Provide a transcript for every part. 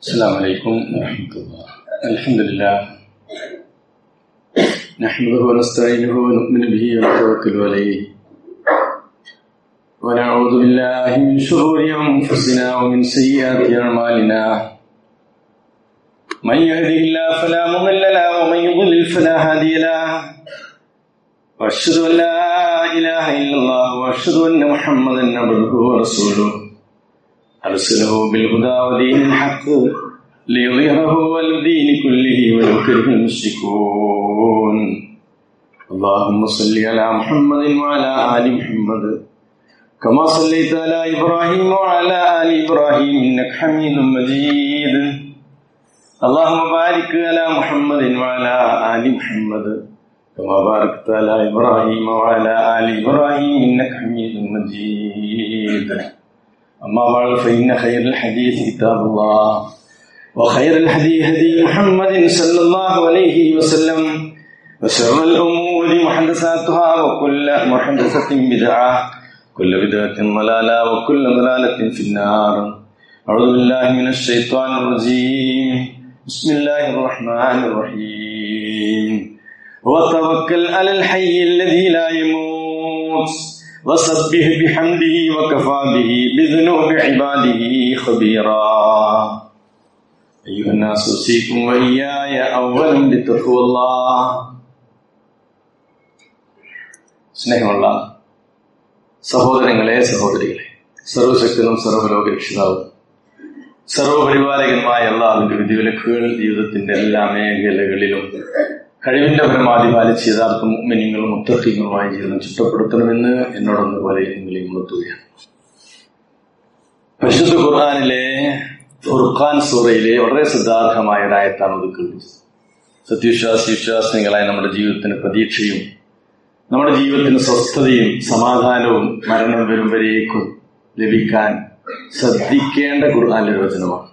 السلام عليكم ورحمة الله. الحمد لله نحمده ونستعينه ونؤمن به ونتوكل عليه ونعوذ بالله من شرور أنفسنا ومن سيئات أعمالنا. من يهده الله فلا مضل له ومن يضلل فلا هادي له. وأشهد أن لا إله إلا الله وأشهد أن محمدا عبده ورسوله أرسله بالهدى ودين الحق ليظهره على الدين كله ولو كره المشركون. اللهم صل على محمد وعلى آل محمد كما صليت على إبراهيم وعلى آل إبراهيم إنك حميد مجيد. اللهم بارك على محمد وعلى آل محمد كما باركت على إبراهيم وعلى آل إبراهيم إنك حميد مجيد. أما بعد فإن خير الحديث كتاب الله وخير الهدي هدي محمد صلى الله عليه وسلم وشر الأمور محدثاتها وكل محدثة بدعة كل بدعة ضلالة وكل ضلالة في النار. أعوذ بالله من الشيطان الرجيم. بسم الله الرحمن الرحيم. وتوكل على الحي الذي لا يموت وسبح بحمده وكفى به بذنوب عباده خبيرا. أيها الناس أوصيكم وإياي أولا بتقوى الله. സ്നേഹമുള്ള സഹോദരങ്ങളെ സഹോദരികളെ, സർവശക്തനും സർവ്വലോക രക്ഷിതാവും സർവപരിപാലകനുമായ അല്ലാഹുവിന്റെ വിധിവിലക്കുകൾ ജീവിതത്തിന്റെ എല്ലാ മേഖലകളിലും കഴിവിന്റെ പരമാവധി പാലിച്ച് യഥാർത്ഥ മുഅ്മിനീങ്ങളും മുത്തഖീങ്ങളുമായ ജീവിതം ചിട്ടപ്പെടുത്തണമെന്ന് എന്നോടൊന്ന് പോലെ നിങ്ങളെ ഉണർത്തുകയാണ്. പരിശുദ്ധ ഖുർആനിലെ ഫുർഖാൻ സൂറയിലെ വളരെ ശ്രദ്ധാർഹമായ ഒരായത്താണ് ഒതുക്കുന്നത്. വിശ്വാസികളായ നമ്മുടെ ജീവിതത്തിന് പ്രതീക്ഷയും നമ്മുടെ ജീവിതത്തിന് സ്വസ്ഥതയും സമാധാനവും മരണം വരും വരേക്കും ലഭിക്കാൻ ശ്രദ്ധിക്കേണ്ട ഖുർആനിലെ വചനമാണ്.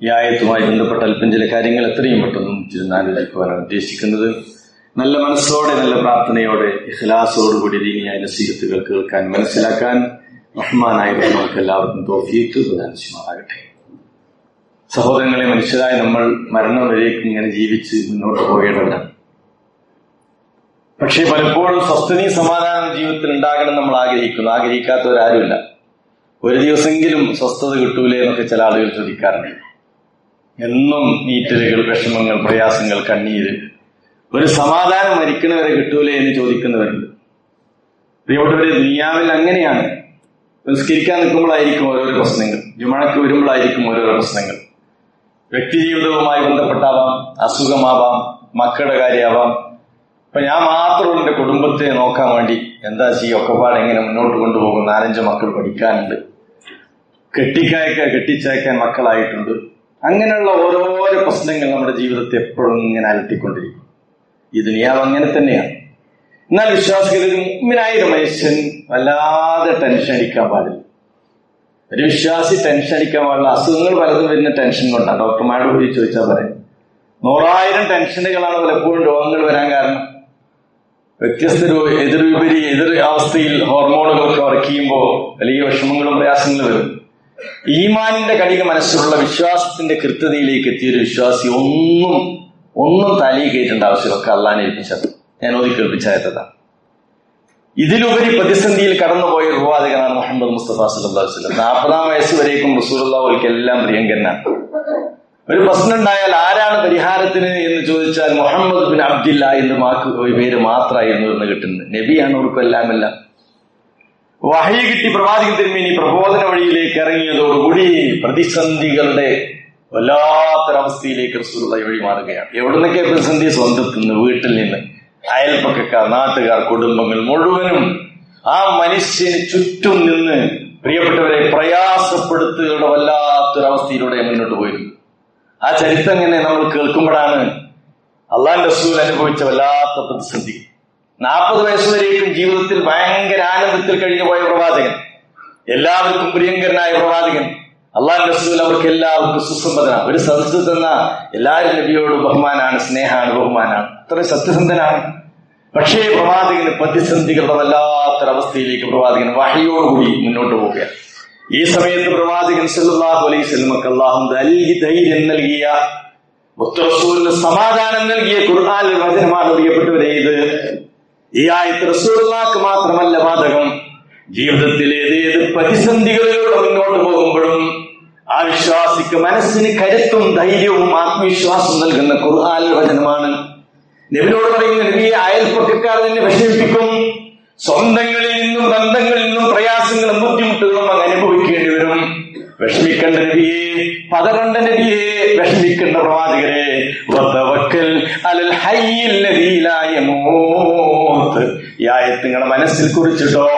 ഈ ആയത്തുമായി ബന്ധപ്പെട്ട അല്പം ചില കാര്യങ്ങൾ എത്രയും പെട്ടെന്നും ആലോചിക്കുവാനാണ് ഉദ്ദേശിക്കുന്നത്. നല്ല മനസ്സോടെ, നല്ല പ്രാർത്ഥനയോടെ, ഇഖ്ലാസോടുകൂടി ദീനിയായ നസീഹത്തുകൾ കേൾക്കാൻ, മനസ്സിലാക്കാൻ റഹ്മാനായ നമുക്ക് എല്ലാവർക്കും തൗഫീഖ് പ്രദാനം ചെയ്യുമാറാകട്ടെ. സഹോദരങ്ങളെ, മനുഷ്യരായ നമ്മൾ മരണം വരേക്കും ഇങ്ങനെ ജീവിച്ച് മുന്നോട്ട് പോകേണ്ടവരാണ്. പക്ഷേ പലപ്പോഴും സ്വസ്ഥതയും സമാധാനം ജീവിതത്തിൽ ഉണ്ടാകണം നമ്മൾ ആഗ്രഹിക്കുന്നു. ആഗ്രഹിക്കാത്തവരാരുമില്ല. ഒരു ദിവസമെങ്കിലും സ്വസ്ഥത കിട്ടൂലേ എന്നൊക്കെ ചില ആളുകൾ ചോദിക്കാറുണ്ട്. എന്നും നീറ്റലുകൾ, വിഷമങ്ങൾ, പ്രയാസങ്ങൾ, കണ്ണീര്, ഒരു സമാധാനം മരിക്കുന്നവരെ കിട്ടൂലേ എന്ന് ചോദിക്കുന്നവരുണ്ട്. പ്രിയപ്പെട്ടവരെ, ദുനിയാവിൽ അങ്ങനെയാണ്. നിസ്കരിക്കാൻ നിൽക്കുമ്പോഴായിരിക്കും ഓരോരോ പ്രശ്നങ്ങൾ, ജുമഅക്ക് വരുമ്പോഴായിരിക്കും ഓരോരോ പ്രശ്നങ്ങൾ. വ്യക്തി ജീവിതവുമായി ബന്ധപ്പെട്ടാവാം, അസുഖമാവാം, മക്കളുടെ കാര്യമാവാം. ഇപ്പൊ ഞാൻ മാത്രം എന്റെ കുടുംബത്തെ നോക്കാൻ വേണ്ടി എന്താ ചെയ്യുക, ഒക്കെപ്പാട് എങ്ങനെ മുന്നോട്ട് കൊണ്ടുപോകും. 4-5 മക്കൾ പഠിക്കാനുണ്ട്, കെട്ടിച്ചയക്കാൻ മക്കളായിട്ടുണ്ട്. അങ്ങനെയുള്ള ഓരോരോ പ്രശ്നങ്ങൾ നമ്മുടെ ജീവിതത്തെ എപ്പോഴും ഇങ്ങനെ അലട്ടിക്കൊണ്ടിരിക്കും. ഈ ദുനിയാവ് അങ്ങനെ തന്നെയാണ്. എന്നാൽ വിശ്വാസികളിൽ മുഅ്മിനായ ഒരു മനുഷ്യൻ വല്ലാതെ ടെൻഷൻ അടിക്കാൻ പാടില്ല. ഒരു വിശ്വാസി ടെൻഷൻ അടിക്കാൻ പാടില്ല. അസുഖങ്ങൾ പലതും വരുന്ന ടെൻഷൻ കൊണ്ടാണ്. ഡോക്ടർമാരോട് കൂടി ചോദിച്ചാൽ പറയും, 100,000 ടെൻഷനുകളാണ് പലപ്പോഴും രോഗങ്ങൾ വരാൻ കാരണം. വ്യത്യസ്ത എതിർ അവസ്ഥയിൽ ഹോർമോണുകളൊക്കെ വർക്കുമ്പോൾ വലിയ വിഷമങ്ങളും പ്രയാസങ്ങളും വരും. ഈമാനിന്റെ കഠിന മനസ്സിലുള്ള വിശ്വാസത്തിന്റെ കൃത്യതയിലേക്ക് എത്തിയൊരു വിശ്വാസി ഒന്നും തലയിൽ കയറ്റേണ്ട ആവശ്യമൊക്കെ അള്ളാനെ ഏൽപ്പിച്ചത്. ഞാൻ ഓതി കേൾപ്പിച്ചായതാണ്. ഇതിലുപരി പ്രതിസന്ധിയിൽ കടന്നുപോയ പ്രവാചകനാണ് മുഹമ്മദ് മുസ്തഫ സല്ലല്ലാഹു അലൈഹി വസല്ലം. 40-ാം വയസ്സ് വരേക്കും റസൂലുള്ളാഹിക്ക് എല്ലാം പ്രിയങ്കരനാണ്. ഒരു പ്രശ്നം ഉണ്ടായാൽ ആരാണ് പരിഹാരത്തിന് എന്ന് ചോദിച്ചാൽ മുഹമ്മദ് ബിൻ അബ്ദില്ല എന്ന് പേര് മാത്രമായിരുന്നു എന്ന് കിട്ടുന്നത്. നബിയാണ് അവർക്കും എല്ലാം. വഹയി കിട്ടി പ്രവാചകൻ തിരുമേനി പ്രബോധന വഴിയിലേക്ക് ഇറങ്ങിയതോടുകൂടി പ്രതിസന്ധികളുടെ വല്ലാത്തൊരവസ്ഥയിലേക്ക് റസൂലുള്ളാഹി വഴി മാറുകയാണ്. എവിടുന്നൊക്കെ പ്രതിസന്ധി? സ്വന്തത്തിൽ നിന്ന്, വീട്ടിൽ നിന്ന്, അയൽപ്പക്കക്കാർ, നാട്ടുകാർ, കുടുംബങ്ങൾ മുഴുവനും ആ മനുഷ്യന് ചുറ്റും നിന്ന് പ്രിയപ്പെട്ടവരെ പ്രയാസപ്പെടുത്തുകയുടെ വല്ലാത്തൊരവസ്ഥയിലൂടെ മുന്നോട്ട് പോയിരുന്നു. ആ ചരിത്രം ഇങ്ങനെ നമ്മൾ കേൾക്കുമ്പോഴാണ് അള്ളാഹുവിന്റെ റസൂൽ അനുഭവിച്ച വല്ലാത്ത പ്രതിസന്ധി. 40 വയസ്സ് വരേക്കും ജീവിതത്തിൽ ഭയങ്കര ആനന്ദത്തിൽ കഴിഞ്ഞു പോയ പ്രവാചകൻ, എല്ലാവർക്കും പ്രിയങ്കരനായ പ്രവാചകൻ, അള്ളാഹുവിന്റെ റസൂൽ അവർക്ക് എല്ലാവർക്കും സുസംബന്ധനാണ്. ഒരു സദസ്സ് തന്ന എല്ലാവരും നബിയോട് ബഹുമാനാണ്, സ്നേഹമാണ്, ബഹുമാനാണ്, അത്രയും സത്യസന്ധനാണ്. പക്ഷേ പ്രവാചകന് പ്രതിസന്ധികളുടെ വല്ലാത്തൊരവസ്ഥയിലേക്ക് പ്രവാചകൻ വഹയോടുകൂടി മുന്നോട്ട് പോവുകയാണ്. ഈ സമയത്ത് പ്രവാചകൻ സല്ലല്ലാഹു അലൈഹി വസല്ലമക്ക് അല്ലാഹു ധൈര്യം നൽകിയ, മുത്തറസൂലിന് സമാധാനം നൽകിയ ഖുർആനിലെ വചനമാണ് പ്രിയപ്പെട്ടവരെ ഇത്. ഈ ആയത്ത് റസൂലുള്ളാഹിക്ക് മാത്രമല്ല ബാധകം. ജീവിതത്തിൽ ഏതേത് പ്രതിസന്ധികളിലൂടെ മുന്നോട്ട് പോകുമ്പോഴും ആ വിശ്വാസിക്ക് മനസ്സിന് കരുത്തും ധൈര്യവും ആത്മവിശ്വാസം നൽകുന്ന ഖുർആനിലെ വചനമാണ്. നബിയോട് പറയുന്ന നബിയെ, അയൽപ്പക്കക്കാർ നിന്നെ വിഷമിപ്പിക്കും, സ്വന്തങ്ങളിൽ നിന്നും ബന്ധങ്ങളിൽ നിന്നും പ്രയാസങ്ങളും ബുദ്ധിമുട്ടുകളും അങ്ങ് അനുഭവിക്കേണ്ടി വരും. വിഷമിക്കേണ്ട നബിയെ, പതറണ്ട നബിയെ, വിഷമിക്കേണ്ട പ്രവാചകരെ, വതവക്കൽ അലൽ ഹയ്യിൽ ലദീ ലാ യമൂത്ത്. ഈ ആയത്ത് നിങ്ങളുടെ മനസ്സിൽ കുറിച്ചിട്ടോ.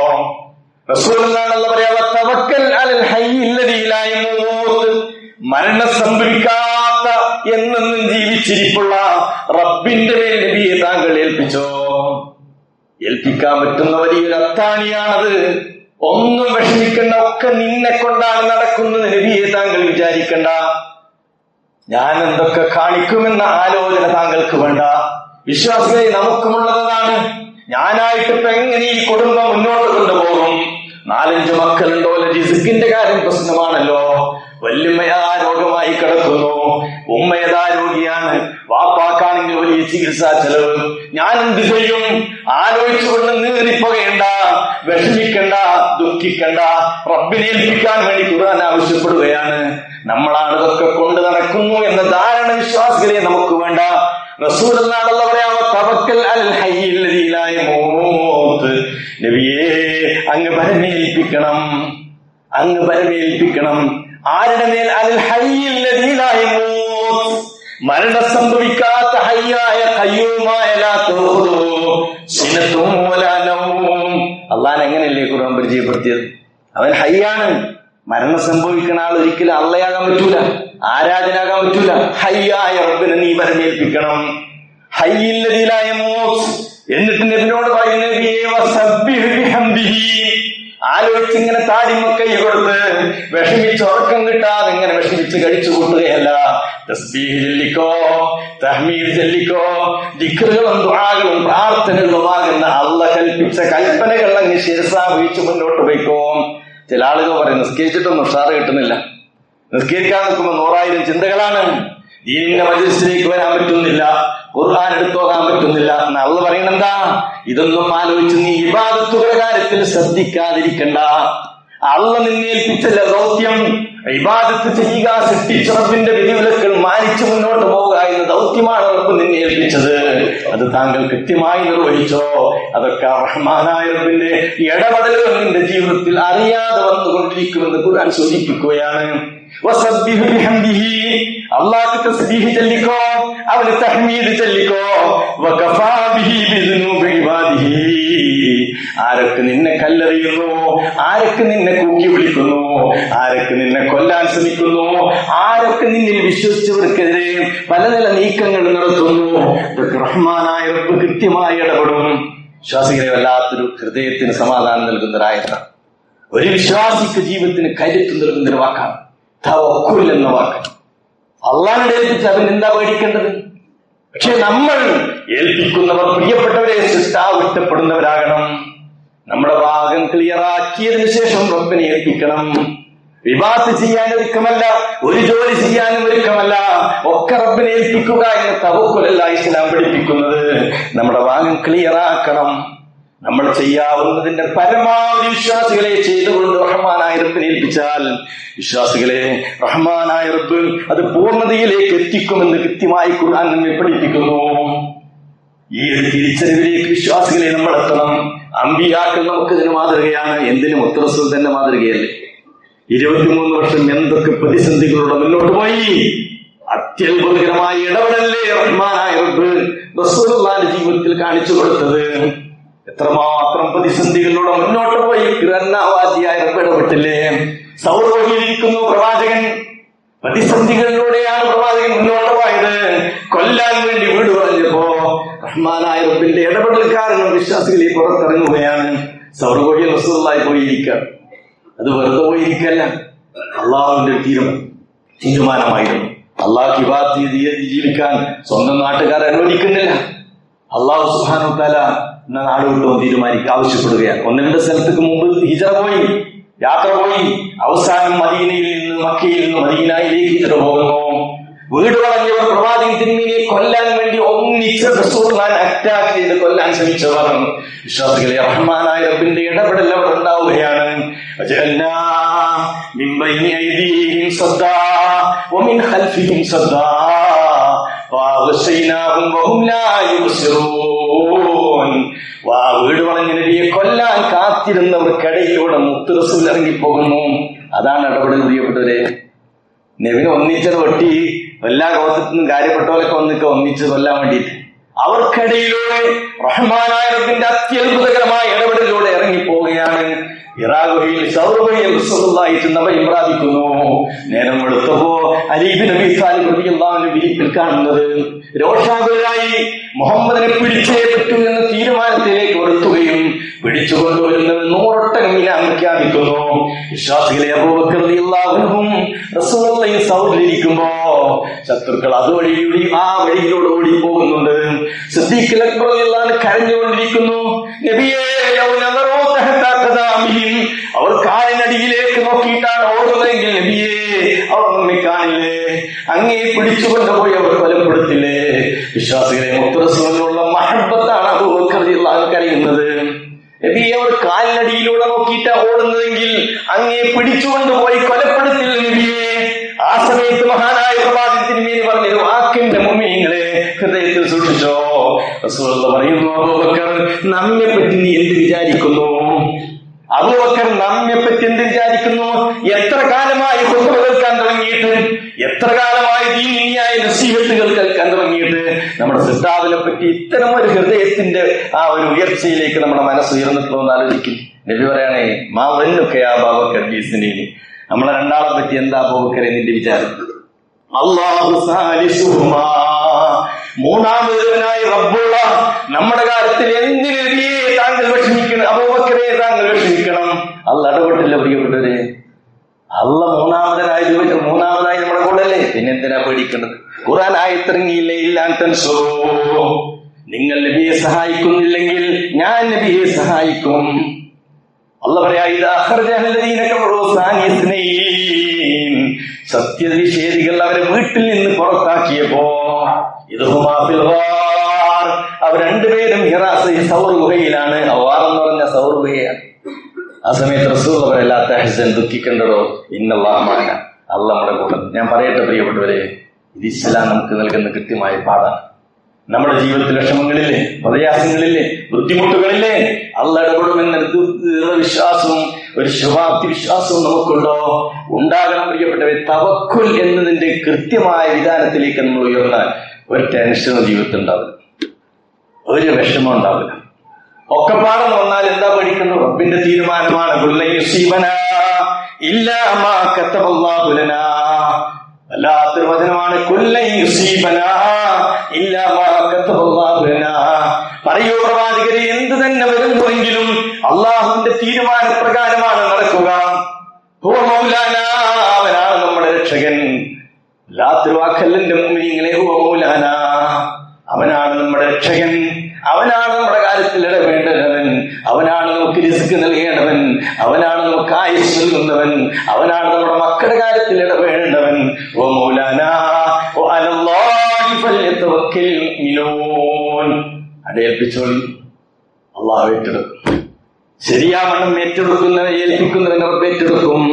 റസൂലുള്ളാഹി പറയാ, വതവക്കൽ അലൽ ഹയ്യിൽ ലദീ ലാ യമൂത്ത്. മരണം സംഭവിക്കാത്ത, എന്നെന്നും ജീവിച്ചിരിപ്പുള്ള റബ്ബിന്റെ മേൽ നബിയെ താങ്കൾ ഏൽപ്പിച്ചോ. ഏൽപ്പിക്കാൻ പറ്റുന്ന വലിയൊരു അത്താണിയാണത്. ഒന്നും വിഷമിക്കണ്ട, ഒക്കെ നിന്നെ കൊണ്ടാണ് നടക്കുന്നത് നബിയെ താങ്കൾ വിചാരിക്കണ്ട. ഞാൻ എന്തൊക്കെ കാണിക്കുമെന്ന ആലോചന താങ്കൾക്ക് വേണ്ട. വിശ്വാസികളെ, നമുക്കുമുള്ളതാണ്. ഞാനായിട്ട് ഇപ്പൊ എങ്ങനെ ഈ കുടുംബം മുന്നോട്ട് കൊണ്ടുപോകും? 4-5 മക്കളുണ്ടോ? റിസ്കിന്റെ കാര്യം പ്രശ്നമാണല്ലോ. വല്യമ്മയാ രോഗമായി കിടക്കുന്നു, ഉമ്മയതാ രോഗിയാണ്, വാപ്പാക്കാണെങ്കിൽ വലിയ ചികിത്സാ ചെലവ്. ഞാൻ എന്ത് ചെയ്യും? ആലോചിച്ചുകൊണ്ട് നീറിപ്പോകേണ്ട, വിഷമിക്കണ്ട, ദുഃഖിക്കണ്ട. റബ്ബിനെ ഏൽപ്പിക്കാൻ വേണ്ടി ഖുർആൻ ആവശ്യപ്പെടുകയാണ്. നമ്മളാണ് ഇതൊക്കെ കൊണ്ട് നടക്കുന്നു എന്ന ധാരണ വിശ്വാസികളെ നമുക്ക് വേണ്ട. റസൂലുള്ളാഹി പറയാ, തവക്കൽ അലൽ ഹയ്യിൽ ലദീ ലാ യമൂത്ത്. നബിയേ, അങ്ങ് ഭരമേൽപ്പിക്കണം, അങ്ങ് ഭരമേൽപ്പിക്കണം. ആരുടെ മേൽ? അൽ ഹയ്യിൽ ലദീ ലാ യമൂത്ത്. മരണം സംഭവിക്കാത്ത ഹയ്യായ ഖയ്യൂമായ ലാ തഖൂദു സിനത്തും വലാ നൗം. അല്ലാഹു എങ്ങനെയല്ലേ ഖുർആൻ പരിചയപ്പെടുത്തിയത്? അവൻ ഹയ്യാണ്. മരണം സംഭവിക്കുന്ന ആൾ ഒരിക്കലും അള്ളയാകാൻ പറ്റൂല, ആരാധനാകാൻ പറ്റൂല. ഹയ്യായ റബ്ബിനെ നീ ഭരമേൽപ്പിക്കണം. ഹയ്യിൽ ലദീ ലാ യമൂത്ത്. എന്നിട്ട് നബിയോട് പറയുന്ന നബിയേ, വസബ്ബിഹ് ബിഹംദിഹി. ആലോചിച്ചിങ്ങനെ താടിമക്കൈ കൊടുത്ത് വിഷമിച്ച് ഉറക്കം കിട്ടാതെ ഇങ്ങനെ വിഷമിച്ച് കഴിച്ചു കൂട്ടുകയല്ല. തസ്ബീഹ് ചൊല്ലിക്കോ, തഹ്മീദ് ചൊല്ലിക്കോ. ദിക്റുകളും ദുആകളും പ്രാർത്ഥനകളുമാകുന്ന അല്ലാഹ് കൽപ്പിച്ച കൽപ്പനകൾ അങ്ങ് ശിരസാവഹിച്ച് മുന്നോട്ട് പോയിക്കോ. ചില ആളുകൾ പറയും, നിസ്കരിച്ചിട്ടൊന്നും ഉഷാറ് കിട്ടുന്നില്ല, നിസ്കരിക്കാൻ നിൽക്കുമ്പോൾ 100,000 ചിന്തകളാണ്, ദീനിന്റെ മജ്‌ലിസിലേക്ക് വരാൻ പറ്റുന്നില്ല, ഖുർആൻ എടുത്തോകാൻ പറ്റുന്നില്ല. അല്ലാഹ് പറയണെന്താ? ഇതൊന്നും ആലോചിച്ച് നീ ഇബാദത്തുകളുടെ കാര്യത്തിൽ ശ്രദ്ധിക്കാതിരിക്കണ്ട. അല്ലാഹ് നിന്നെ ഏൽപ്പിച്ച ദൗത്യം ഇബാദത്ത് ചെയ്യുക, സൃഷ്ടിച്ച റബ്ബിന്റെ വിധിവിലക്കുകൾ മാനിച്ച് മുന്നോട്ട് പോവുക എന്ന ദൗത്യമാണ് റബ്ബ് നിന്നെ ഏൽപ്പിച്ചത്. അത് താങ്കൾ കൃത്യമായി നിർവഹിച്ചോ. അതൊക്കെ റഹ്മാനായ റബ്ബിന്റെ ഇടപെടലുകൾ നിന്റെ ജീവിതത്തിൽ അറിയാതെ വന്നുകൊണ്ടിരിക്കുമെന്ന് ഖുർആൻ സൂചിപ്പിക്കുകയാണ്. വസബ്ബിഹ് ബിഹംദിഹി. അല്ലാഹു തസ്ബീഹ് ചൊല്ലിക്കോ, അവന് തഹ്മീദ് ചൊല്ലിക്കോ. വകഫാ ബിഹി ബിദുനൂബി ഇബാദിഹി. ആരൊക്കെ നിന്നെ കല്ലെറിയുന്നു, ആരൊക്കെ നിന്നെ കൂക്കി വിളിക്കുന്നു, ആരൊക്കെ നിന്നെ കൊല്ലാൻ ശ്രമിക്കുന്നു, ആരൊക്കെ നിന്നിൽ വിശ്വസിച്ചവർക്കെതിരെ പല നില നീക്കങ്ങൾ നടത്തുന്നു, ഇതൊക്കെ റഹ്മാനായ റബ്ബ് കൃത്യമായി ഇടപെടും. വിശ്വാസികളെ, വല്ലാത്തൊരു ഹൃദയത്തിന് സമാധാനം നൽകുന്നൊരായത്താണ്. ഒരു വിശ്വാസിക്ക് ജീവിതത്തിന് കരുത്ത് നൽകുന്നൊരു വാക്കാണ് തവക്കുൽ എന്ന വാക്ക്. അള്ളാഹിനെ ഏൽപ്പിച്ച് അവൻ എന്താ പേടിക്കേണ്ടത്? പക്ഷെ നമ്മൾ ഏൽപ്പിക്കുന്നവർ പ്രിയപ്പെട്ടവരെ സൃഷ്ടാവ് ഇഷ്ടപ്പെടുന്നവരാകണം. നമ്മുടെ ഭാഗം ക്ലിയറാക്കിയതിനു ശേഷം റബ്ബിനെ ഏൽപ്പിക്കണം. വിവാദത്ത് ചെയ്യാൻ ഒരുക്കമല്ല, ഒരു ജോലി ചെയ്യാനും ഒരുക്കമല്ല, ഒക്കെ റബ്ബിനെ ഏൽപ്പിക്കുക എന്ന തവക്കുലല്ല ഇസ്ലാം പഠിപ്പിക്കുന്നത്. നമ്മുടെ ഭാഗം ക്ലിയറാക്കണം. നമ്മൾ ചെയ്യാവുന്നതിന്റെ പരമാവധി വിശ്വാസികളെ ചെയ്തുകൊണ്ട് റഹ്മാനായ റബ്ബിനെ ഏൽപ്പിച്ചാൽ, വിശ്വാസികളെ റഹ്മാനായ റബ്ബ് അത് പൂർണ്ണതയിലേക്ക് എത്തിക്കുമെന്ന് കൃത്യമായി ഖുർആൻ നമ്മെ പഠിപ്പിക്കുന്നു. ഈ ഒരു തിരിച്ചറിവിലേക്ക് വിശ്വാസികളെ നമ്മൾ എത്തണം. അമ്പിയാക്കൾ നമുക്ക് ഇതിന് മാതൃകയാണ്. എന്തിനും മുത്തറസൂൽ തന്നെ മാതൃകയല്ലേ? 23 വർഷം എന്തൊക്കെ പ്രതിസന്ധികളുടെ മുന്നോട്ട് പോയി. അത്യത്ഭുതകരമായ ഇടപെടലല്ലേ റഹ്മാനായ റബ്ബ് റസൂലുള്ളാഹിന്റെ ജീവിതത്തിൽ കാണിച്ചു കൊടുത്തത്. എത്രമാത്രം പ്രതിസന്ധികളിലൂടെ മുന്നോട്ട് പോയി ഖുർആനാവാദിയായ റബ്ബ് ഇടപെട്ടില്ലേ? സൗറോഹിയിരിക്കുന്നു പ്രവാചകൻ. പ്രതിസന്ധികളിലൂടെയാണ് പ്രവാചകൻ മുന്നോട്ട് പോയത്. കൊല്ലാൻ വേണ്ടി വീട് പറഞ്ഞപ്പോ റഹ്മാനായ റബ്ബിന്റെ ഇടപെടൽ കാരണം വിശ്വാസികളെ പുറത്തിറങ്ങുകയാണ്. സൗറോഹി റസൂലുള്ളാഹി പോയിരിക്കുക. അത് വെറുതെ പോയിരിക്കല്ല, അള്ളാഹുവിന്റെ തീരുമാനമായിരുന്നു. അള്ളാഹു ഇബാദത്ത് ജീവിക്കാൻ സ്വന്തം നാട്ടുകാരെ അനുവദിക്കുന്നില്ല. അള്ളാഹു സുബ്ഹാനഹു വ തആല നാട് വിട്ടോ തീരുമാനിക്കുക ആവശ്യപ്പെടുകയാണ്. 1-2 സ്ഥലത്തേക്ക് മുമ്പ് ഹിജറ പോയി. യാത്ര പോയി അവസാനം മദീനയിൽ നിന്ന് മക്കയിൽ നിന്ന് മദീനയിലേക്ക് ഹിജ്റ പോകുന്നു. വീട് വളഞ്ഞവർ പ്രവാചകൻ തിരുമേനിയെ കൊല്ലാൻ വേണ്ടി ഒന്നിച്ച് റസൂലുള്ളാഹിനെ അറ്റാക്ക് ചെയ്ത് കൊല്ലാൻ ശ്രമിച്ചവർ വിശ്വാസികളെ റഹ്മാനായ റബ്ബിന്റെ ഇടപെടൽ അവിടെ ഉണ്ടാവുകയാണ്. മിൻ ബൈനി ഐദീഹിം സദ്ദാ വമിൻ ഖൽഫിഹിം സദ്ദാ ഫഅഗ്ശൈനാഹും വഹും ലാ യുബ്സിറൂൻ. വീട് വളഞ്ഞ നബിയെ കൊല്ലാൻ കാത്തിരുന്നവർക്കിടയിലൂടെ മുത്ത് റസൂൽ ഇറങ്ങിപ്പോകുന്നു. അതാണ് ഇടപെടൽ. പ്രിയപ്പെട്ടവരെ, നബിനെ ഒന്നിച്ചത് വെട്ടി എല്ലാ ഗോത്രത്തിൽ നിന്നും കാര്യപ്പെട്ടവരൊക്കെ ഒന്നിച്ച് കൊല്ലാൻ വേണ്ടിയിട്ട് അവർക്കിടയിലൂടെ റഹ്മാനായ റബ്ബിന്റെ അത്യത്ഭുതകരമായ ഇടപെടലിലൂടെ ഇറങ്ങിപ്പോവുകയാണ്. ഇറാഖുഹയിൽ സൗറബയിൽ റസൂലുള്ളാഹി നബിയെ പ്രാപിക്കുന്നു. നേരം വെളുത്തപ്പോ അലി ഇബ്നു അബീ താലിബ് റളിയല്ലാഹു അൻഹു വിരിപ്പിൽ കാണുന്നത് രോഷാകുലരായി മുഹമ്മദിനെ പിടിച്ചേ പറ്റൂ എന്ന തീരുമാനത്തിലേക്ക് വരുത്തുകയും പിടിച്ചുകൊണ്ടുവരുന്നത് 100 ഒട്ടകം ഇനാം പ്രഖ്യാപിക്കുന്നു. വിശ്വാസികളെ അബൂബക്കർ റളിയല്ലാഹു അൻഹു റസൂലുള്ളാഹി സൗദിലിരിക്കുമ്പോ ശത്രുക്കൾ അതുവഴിയൂടി ആ വഴിയിലൂടെ ഓടി പോകുന്നുണ്ട്. സിദ്ദീഖ് അക്ബർ റളിയല്ലാഹു അൻഹു കരഞ്ഞുകൊണ്ടിരിക്കുന്നു. നബിയേ ലൗ നദറൂ തഹത ഖദാമിഹിം, അവർ കാലിനടിയിലേക്ക് നോക്കിയിട്ടാണ് ഓടുന്നതെങ്കിൽ നബിയേ അവർ നമ്മെ കാണില്ലേ, അങ്ങേ പിടിച്ചുകൊണ്ടുപോയി അവർ കൊലപ്പെടുത്തില്ലേ. വിശ്വാസികളെ മുത്ത് റസൂലിനുള്ള മഹബത്താണ് അബൂബക്കർ റളിയല്ലാഹു അൻഹു കരയുന്നത്. നബിയെ അവർ കാലിനടിയിലൂടെ നോക്കിയിട്ടാ ഓടുന്നതെങ്കിൽ അങ്ങേ പിടിച്ചുകൊണ്ടുപോയി കൊലപ്പെടുത്തില്ല നബിയെ. ആ സമയത്ത് മഹാനായ പ്രവാചകൻ തിരുമേനി പറഞ്ഞൊരു വാക്കിന്റെ മുഅ്മിനീങ്ങളെ ഹൃദയത്തിൽ സൂക്ഷിച്ചോ. റസൂലുള്ളാഹി പറയുന്നു, അബൂബക്കർ നമ്മെ പറ്റി നീ എന്ത് വിചാരിക്കുന്നു? അബൂബക്കർ നമ്മെ പറ്റി എന്ത് വിചാരിക്കുന്നു? എത്ര കാലമായി ഖുത്ബ കേൾക്കാൻ തുടങ്ങിയിട്ട്, എത്ര കാലമായി ദീനിയായ നസീഹത്തുകൾ കേൾക്കാൻ തുടങ്ങിയിട്ട് നമ്മുടെ സിദ്ധാവിനെ പറ്റി ഇത്തരം ഒരു ഹൃദയത്തിന്റെ ആ ഒരു ഉയർച്ചയിലേക്ക് നമ്മുടെ മനസ്സ് ഉയർന്നിട്ടുണ്ടോ എന്ന് ആലോചിക്കും. നബി പറയണേ, മാ വന്നുക്കയാ അബൂബക്കർ ബിസ്നി, നമ്മളെ രണ്ടാളെ പറ്റി എന്താ അബൂബക്കറെ നിന്റെ വിചാരം? അല്ലാഹു സാലിസുഹുമാ, മൂന്നാമതൊരുവനായ റബ്ബുള്ള നമ്മുടെ കാര്യത്തിൽ എന്തിന് നബിയെ താങ്കൾ വിഷമിക്കണം, അബൂബക്കറെ താങ്കൾ വിഷമിക്കണം? അല്ലാഹ് ഇടപെട്ടില്ല. പ്രിയപ്പെട്ടവരെ, അല്ലാഹ് മൂന്നാമതായി നമ്മുടെ കൂടല്ലേ, പിന്നെ എന്തിനാ പേടിക്കേണ്ടത്? ഖുർആൻ ആയത്തിറങ്ങിയില്ലേ, ഇല്ലാൻ തൻസുറൂ, നിങ്ങൾ നബിയെ സഹായിക്കുന്നില്ലെങ്കിൽ ഞാൻ നബിയെ സഹായിക്കും. അല്ലാഹ് പറയാ, ഇദാ ഖറജല്ലദീന കഫറൂ സാനിയസ്നൈൻ, സത്യനിഷേധികൾ അവരെ വീട്ടിൽ നിന്ന് പുറത്താക്കിയപ്പോ ഇദ്ഹുമാ ഫിൽ ഗാർ, അവർ രണ്ടുപേരും ഹിറാസ് സൗർ ഗുഹയിലാണ്. ഗാർ എന്ന് പറഞ്ഞ സൗർ ഗുഹയാണ്. ആ സമയത്ത് റസൂൽ പറയല്ല, തഹ്സൻ, ദുഃഖിക്കണ്ടോ, ഇന്നല്ലാഹ മഅനാ, അല്ലാഹ് നമ്മുടെ കൂടെ. ഞാൻ പറയട്ടെ പ്രിയപ്പെട്ടവരെ, ഇത് ഇസ്ലാം നമുക്ക് നൽകുന്ന കൃത്യമായ പാഠമാണ്. നമ്മുടെ ജീവിതത്തിൽ വിഷമങ്ങളില്ലേ, പ്രയാസങ്ങളില്ലേ, ബുദ്ധിമുട്ടുകളില്ലേ, അല്ലാഹ് ഇടപെടുമെന്ന വിശ്വാസവും ഒരു ശുഭാപ്തി വിശ്വാസവും നമുക്കുണ്ടോ? ഉണ്ടാകണം പ്രിയപ്പെട്ടവരെ. തവക്കുൽ എന്നതിന്റെ കൃത്യമായ വിധാനത്തിലേക്ക് നമ്മൾ ഉയർന്നാൽ ഒരു ടെൻഷനും ജീവിതത്തിൽ ഉണ്ടാവില്ല, ഒരു വിഷമം ഉണ്ടാവില്ല. ഒക്കെപ്പാടെന്ന് വന്നാൽ എന്താ പഠിക്കുന്നത്? റബ്ബിന്റെ തീരുമാനമാണ്. വല്ലാത്തൊരു വചനമാണ്. പറയൂ പ്രവാചകരെ, എന്ത് തന്നെ വരുന്നുവെങ്കിലും അള്ളാഹുവിന്റെ തീരുമാനപ്രകാരമാണ് നടക്കുക. അവനാണ് നമ്മുടെ രക്ഷകൻ. വല്ലാത്തൊരു വാക്കല്ലിന്റെ മുഅ്മിനീങ്ങളെ, ഹുവ മൗലാന, അവനാണ് നമ്മുടെ രക്ഷകൻ, അവനാണ് നമ്മുടെ കാര്യത്തിൽ ഇടപെടേണ്ടവൻ, അവനാണ് നമുക്ക് റിസ്ക് നൽകേണ്ടവൻ, അവനാണ് നമുക്ക് ആയുസ് നൽകുന്നവൻ, അവനാണ് നമ്മുടെ മക്കളുടെ കാര്യത്തിൽ ഇടപെടേണ്ടവൻ. ഓ മൗലാന ഓ അലല്ലാഹി ഫല്യതവക്കൽ മുഅ്മിനൂൻ. അടയേൽപ്പിച്ചോളി, അള്ളാഹു ഏറ്റെടുക്കും. ശരിയാവണ്ണം ഏൽപ്പിക്കുന്നവൻ റബ്ബ് ഏറ്റെടുക്കും.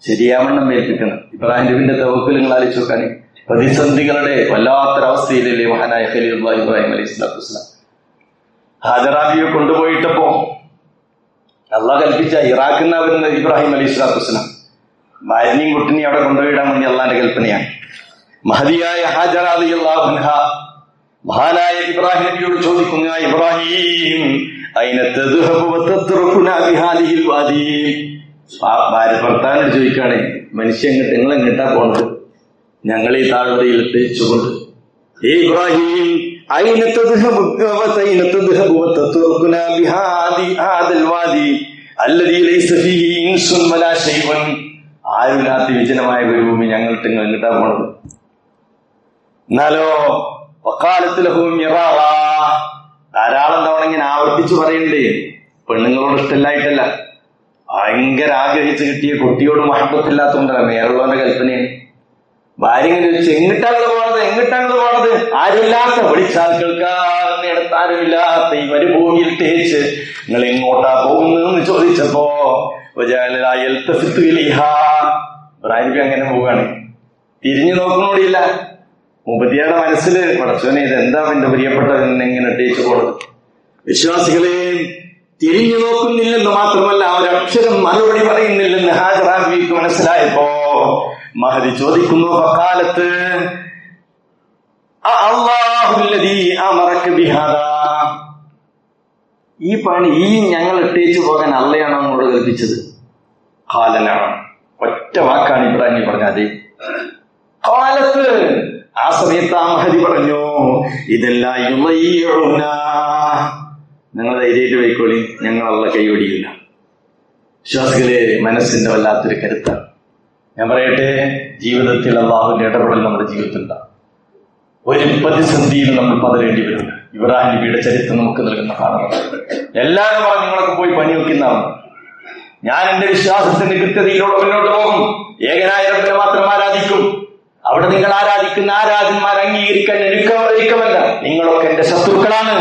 ശരിയാവണ്ണം ഏൽപ്പിക്കണം. ഇബ്രാഹിം നബിന്റെ തവക്കുൽ നിങ്ങൾ ആലോചിച്ച് നോക്കാനേ. പ്രതിസന്ധികളുടെ വല്ലാത്തൊരവസ്ഥയിലല്ലേ മഹാനായ ഖലീലുള്ളാഹി ഇബ്രാഹിം അലൈഹി സ്വലാത്തു വസ്സലാം ഹാജറാബിയെ കൊണ്ടുപോയിട്ടപ്പോ അള്ളാഹ് കൽപ്പിച്ച ഇറാഖിൽ നിന്ന് വരുന്ന ഇബ്രാഹിം അലൈഹി സ്വലാത്തു വസ്സലാം ഭാര്യയും കുട്ടിനെയും അവിടെ കൊണ്ടുപോയിടാൻ വേണ്ടി അള്ളാന്റെ കൽപ്പനയാണ്. മഹദിയായ ഹാജറ റളിയല്ലാഹു അൻഹ മഹാനായ ഇബ്രാഹിം നബിയോട് ചോദിക്കുന്നു, ഇബ്രാഹിം അയ്ന തദ്ഹബു വതത്റുകുനാ ബിഹാദിഹിൽ വാദി. ഭാര്യ ഭർത്താവിനോട് ചോദിക്കുകയാണ്, മനുഷ്യ നിങ്ങൾ എങ്ങോട്ടാ പോണത്? ഞങ്ങൾ ഈ താഴ്വരയിൽ ഇട്ടുകൊണ്ട്. ഇബ്രാഹിം അയ്ന തദ്ഹബു വതത്റുകുനാ ബിഹാദിൽ വാദി അല്ലദീ ലൈസ ഫീഹി ഇൻസുൻ വലാ ശൈഉൻ. ആരുമില്ലാത്ത വിജനമായ ഒരു ഭൂമി ഞങ്ങൾക്ക് നിങ്ങൾ എങ്ങോട്ടാ പോണത്? എന്നാലോ ധാരാളം തവണ ഇങ്ങനെ ആവർത്തിച്ചു പറയണ്ടേ, പെണ്ണുങ്ങളോട് ഇഷ്ടമില്ലായിട്ടല്ല, ഭയങ്കര ആഗ്രഹിച്ച് കിട്ടിയ കുട്ടിയോട് മഹബത്തില്ലാത്തതുകൊണ്ടാണ് മേലുള്ളവന്റെ കൽപ്പനയാണ്. ഭാര്യ ഇങ്ങനെ ചോദിച്ചു, എങ്ങിട്ടാണ് പോണത്? ആരുമില്ലാത്ത, വിളിച്ചാൽ കേൾക്കാത്ത, ആരുമില്ലാത്ത ഈ മരുഭൂമിയിൽ തേച്ച് നിങ്ങൾ എങ്ങോട്ടാ പോകുന്നതെന്ന് ചോദിച്ചപ്പോ ഇബ്രാഹിം അങ്ങനെ പോവുകയാണ്. തിരിഞ്ഞു നോക്കുന്നോടില്ല. മുപ്പത്തിയാടെ മനസ്സിൽ പടച്ചോനെ ഇതെന്താ എന്റെ പ്രിയപ്പെട്ടവൻ എങ്ങനെ ഇട്ടേച്ചു പോണത്. വിശ്വാസികളെ, തിരിഞ്ഞു നോക്കുന്നില്ലെന്ന് മാത്രമല്ല ഒരക്ഷരം മറുപടി പറയുന്നില്ലെന്ന് ഹാജറാബിക്ക് മനസ്സിലായപ്പോ മഹദി ചോദിക്കുന്നു, ഫഖാലത്ത് അല്ലാഹുല്ലദീ അമറക ബിഹാദാ, ഈ പണി ഞങ്ങൾ ഇട്ടേച്ചു പോകാൻ അള്ളയാണോ നമ്മളോട് കൽപ്പിച്ചത്? ഖാലനാണ്. ഒറ്റ വാക്കാണ് ഇബ്രാഹിം പറഞ്ഞത്. ഖാലത്ത്, ആ സമയത്ത് ആ മഹദി പറഞ്ഞു, ഇതെല്ലാം നിങ്ങൾ ധൈര്യമായിട്ട് പോയിക്കോളി, ഞങ്ങൾ അള്ള കൈവടിയില്ല. വിശ്വാസികളെ, മനസ്സിന്റെ വല്ലാത്തൊരു കരുത്താണ്. ഞാൻ പറയട്ടെ, ജീവിതത്തിൽ അള്ളാഹുവിന്റെ ഇടപെടൽ നമ്മുടെ ജീവിതത്തിലുണ്ടാകും. ഒരു പ്രതിസന്ധിയിൽ നമ്മൾ പതരേണ്ടി വരും. ഇബ്രാഹിം നബിയുടെ ചരിത്രം നമുക്ക് നൽകുന്ന പാഠം. എല്ലാവരും പറഞ്ഞു നിങ്ങളൊക്കെ പോയി പണി വെക്കുന്നതാണ്, ഞാൻ എന്റെ വിശ്വാസത്തിന്റെ കൃത്യതയിലൂടെ മുന്നോട്ട് പോകും, ഏകനായ റബ്ബിനെ മാത്രം ആരാധിക്കും. അവിടെ നിങ്ങൾ ആരാധിക്കുന്ന ആരാധന്മാർ അംഗീകരിക്കാൻ എനിക്കമല്ല, നിങ്ങളൊക്കെ എന്റെ ശത്രുക്കളാണ്.